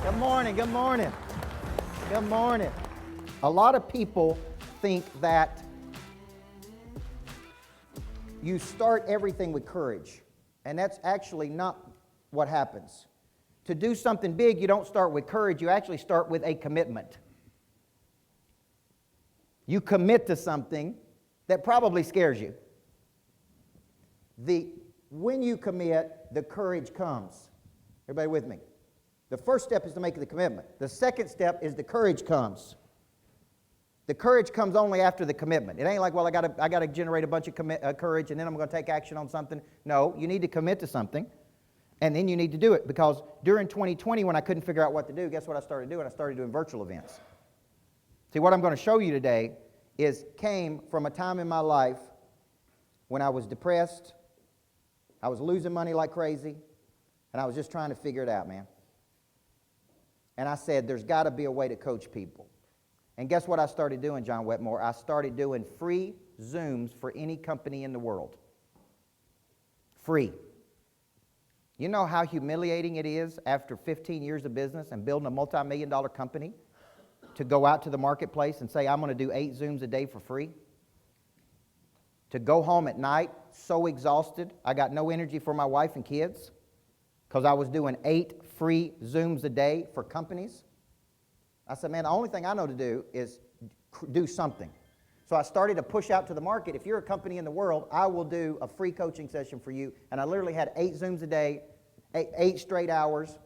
Good morning, good morning. Good morning. A lot of people think that you start everything with courage, and that's actually not what happens. To do something big, you don't start with courage, you actually start with a commitment. You commit to something that probably scares you. When you commit, the courage comes. Everybody with me? The first step is to make the commitment. The second step is the courage comes. The courage comes only after the commitment. It ain't like, well, I got to generate a bunch of courage and then I'm going to take action on something. No, you need to commit to something, and then you need to do it. Because during 2020, when I couldn't figure out what to do, guess what I started doing? I started doing virtual events. See, what I'm going to show you today came from a time in my life when I was depressed, I was losing money like crazy, and I was just trying to figure it out, man. And I said, there's got to be a way to coach people. And guess what I started doing, John Wetmore? I started doing free Zooms for any company in the world. Free. You know how humiliating it is after 15 years of business and building a multi-million-dollar company to go out to the marketplace and say, I'm going to do 8 Zooms a day for free? To go home at night so exhausted, I got no energy for my wife and kids because I was doing 8 free Zooms a day for companies. I said, man, the only thing I know to do is do something. So I started to push out to the market. If you're a company in the world, I will do a free coaching session for you. And I literally had 8 Zooms a day, 8 straight hours.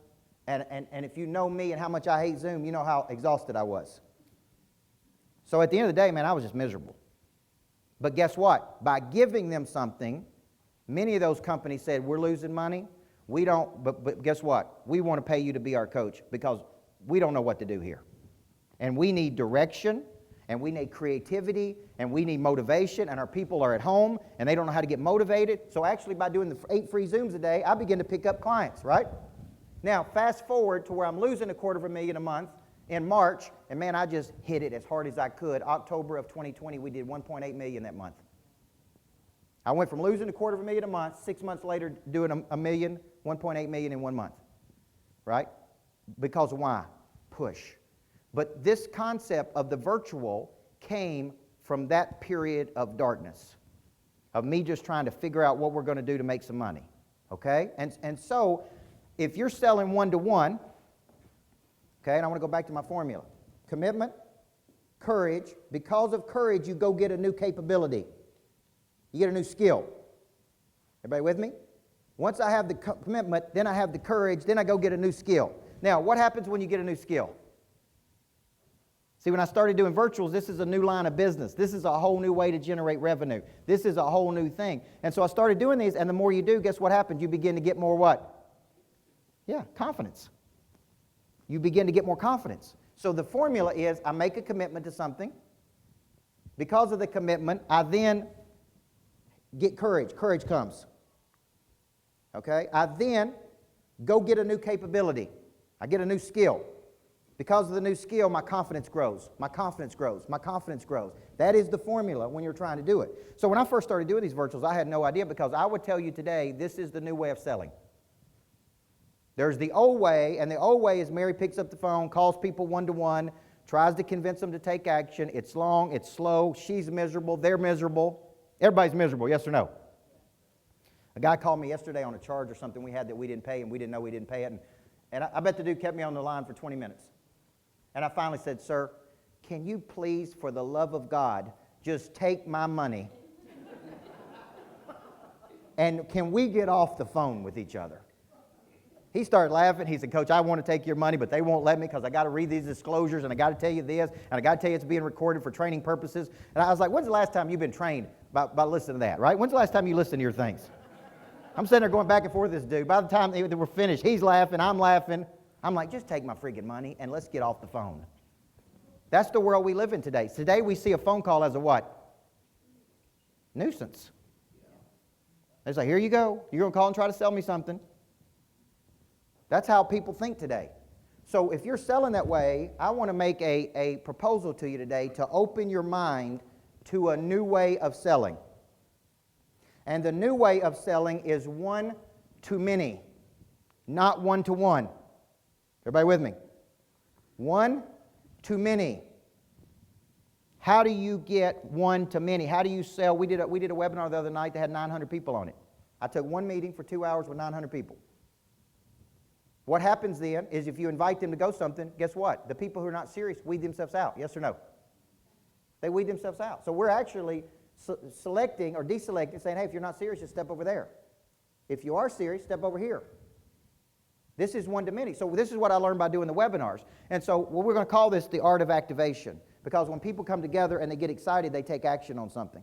And if you know me and how much I hate Zoom, you know how exhausted I was. So at the end of the day, man, I was just miserable. But guess what? By giving them something, many of those companies said, we're losing money. We don't, but guess what? We want to pay you to be our coach because we don't know what to do here. And we need direction, and we need creativity, and we need motivation, and our people are at home, and they don't know how to get motivated. So actually, by doing the 8 free Zooms a day, I begin to pick up clients, right? Now, fast forward to where I'm losing $250,000 a month in March, and man, I just hit it as hard as I could. October of 2020, we did $1.8 million that month. I went from losing $250,000 a month, 6 months later doing $1 million, $1.8 million in 1 month, right? Because why? Push. But this concept of the virtual came from that period of darkness, of me just trying to figure out what we're going to do to make some money, okay? And so if you're selling one-to-one, okay, and I want to go back to my formula. Commitment, courage. Because of courage, you go get a new capability. You get a new skill. Everybody with me? Once I have the commitment, then I have the courage, then I go get a new skill. Now, what happens when you get a new skill? See, when I started doing virtuals, this is a new line of business. This is a whole new way to generate revenue. This is a whole new thing. And so I started doing these, and the more you do, guess what happens? You begin to get more what? Yeah, confidence. You begin to get more confidence. So the formula is I make a commitment to something. Because of the commitment, I then get courage. Courage comes. Okay? I then go get a new capability. I get a new skill. Because of the new skill, my confidence grows. My confidence grows. My confidence grows. That is the formula when you're trying to do it. So when I first started doing these virtuals, I had no idea, because I would tell you today, this is the new way of selling. There's the old way, and the old way is Mary picks up the phone, calls people one-to-one, tries to convince them to take action. It's long, it's slow, she's miserable, they're miserable. Everybody's miserable, yes or no? A guy called me yesterday on a charge or something we had that we didn't pay, and we didn't know we didn't pay it. And I bet the dude kept me on the line for 20 minutes. And I finally said, sir, can you please, for the love of God, just take my money? And can we get off the phone with each other? He started laughing. He said, Coach, I want to take your money, but they won't let me because I got to read these disclosures, and I got to tell you this, and I got to tell you it's being recorded for training purposes. And I was like, when's the last time you've been trained by listening to that, right? When's the last time you listened to your things? I'm sitting there going back and forth with this dude. By the time they were finished, he's laughing, I'm laughing. I'm like, just take my freaking money and let's get off the phone. That's the world we live in today. Today we see a phone call as a what? Nuisance. It's like, here you go. You're going to call and try to sell me something. That's how people think today. So if you're selling that way, I want to make a proposal to you today to open your mind to a new way of selling. And the new way of selling is one to many, not one to one. Everybody with me? One to many. How do you get one to many? How do you sell? We did a webinar the other night that had 900 people on it. I took one meeting for 2 hours with 900 people. What happens then is if you invite them to go something, guess what? The people who are not serious weed themselves out. Yes or no? They weed themselves out. So we're actually selecting or deselecting, saying, hey, if you're not serious, just step over there. If you are serious, step over here. This is one to many. So this is what I learned by doing the webinars. And so we're going to call this the art of activation. Because when people come together and they get excited, they take action on something.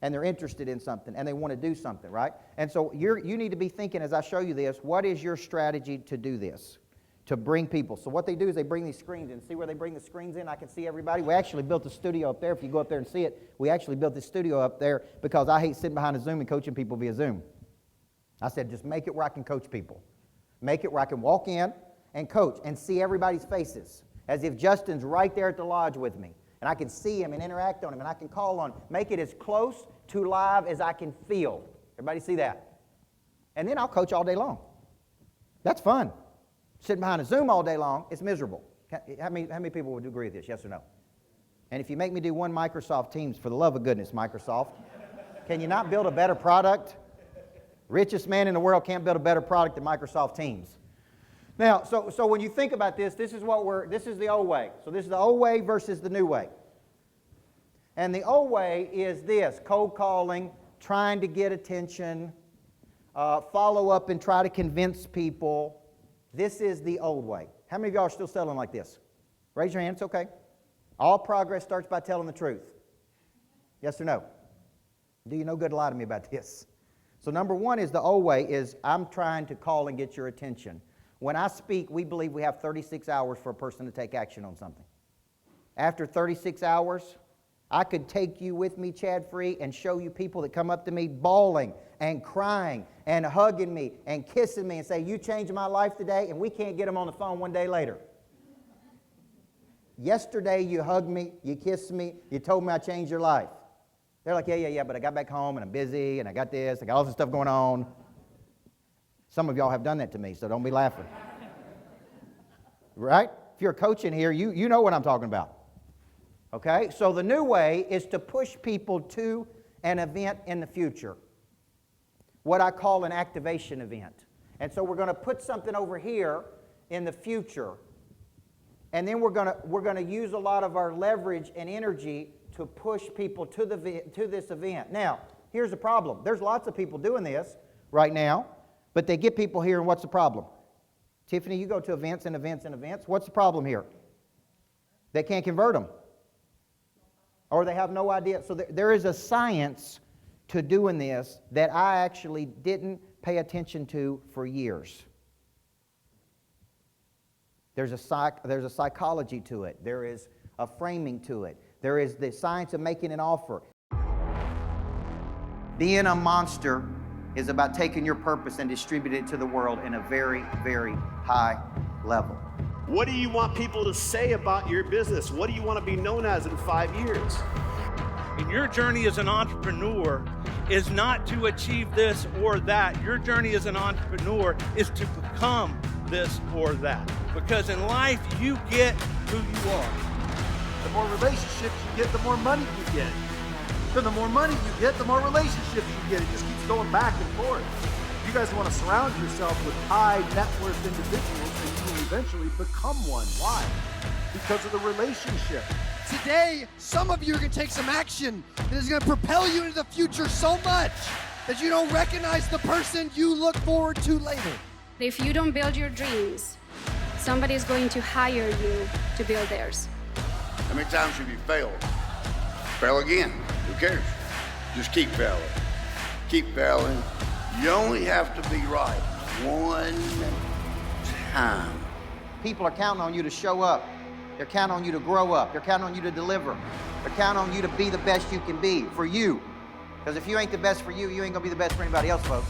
And they're interested in something, and they want to do something, right? And so you need to be thinking, as I show you this, what is your strategy to do this? To bring people. So what they do is they bring these screens in. See where they bring the screens in? I can see everybody. We actually built a studio up there. If you go up there and see it, we actually built this studio up there because I hate sitting behind a Zoom and coaching people via Zoom. I said, just make it where I can coach people. Make it where I can walk in and coach and see everybody's faces as if Justin's right there at the lodge with me. And I can see him and interact on him and I can call on him. Make it as close to live as I can feel. Everybody see that? And then I'll coach all day long. That's fun. Sitting behind a Zoom all day long, it's miserable. How many people would agree with this, yes or no? And if you make me do one Microsoft Teams, for the love of goodness, Microsoft, can you not build a better product? Richest man in the world can't build a better product than Microsoft Teams. Now, so when you think about this, this is the old way. So this is the old way versus the new way. And the old way is this: cold calling, trying to get attention, follow up and try to convince people. This is the old way. How many of y'all are still selling like this? Raise your hand, it's okay. All progress starts by telling the truth. Yes or no? Do you know good to lie to me about this? So number one is the old way is I'm trying to call and get your attention. When I speak, we believe we have 36 hours for a person to take action on something. After 36 hours, I could take you with me, Chad Free, and show you people that come up to me bawling and crying and hugging me and kissing me and say, you changed my life today, and we can't get them on the phone one day later. Yesterday you hugged me, you kissed me, you told me I changed your life. They're like, yeah, but I got back home and I'm busy and I got this, I got all this stuff going on. Some of y'all have done that to me, so don't be laughing. Right? If you're a coach in here, you know what I'm talking about. Okay? So the new way is to push people to an event in the future. What I call an activation event. And so we're going to put something over here in the future. And then we're going to use a lot of our leverage and energy to push people to this event. Now, here's the problem. There's lots of people doing this right now, but they get people here, and what's the problem? Tiffany, you go to events and events and events. What's the problem here? They can't convert them. Or they have no idea. So there is a science to doing this that I actually didn't pay attention to for years. There's a psychology to it. There is a framing to it. There is the science of making an offer. Being a monster is about taking your purpose and distributing it to the world in a very, very high level. What do you want people to say about your business? What do you want to be known as in 5 years? And your journey as an entrepreneur is not to achieve this or that. Your journey as an entrepreneur is to become this or that. Because in life, you get who you are. The more relationships you get, the more money you get. Then the more money you get, the more relationships you get. It just keeps going back and forth. You guys want to surround yourself with high net worth individuals, and you will eventually become one. Why? Because of the relationship. Today, some of you are going to take some action that is going to propel you into the future so much that you don't recognize the person you look forward to later. If you don't build your dreams, somebody is going to hire you to build theirs. How many times have you failed? Fail again. Who cares? Just keep failing. Keep failing. You only have to be right one time. People are counting on you to show up. They're counting on you to grow up. They're counting on you to deliver. They're counting on you to be the best you can be for you. Because if you ain't the best for you, you ain't going to be the best for anybody else, folks.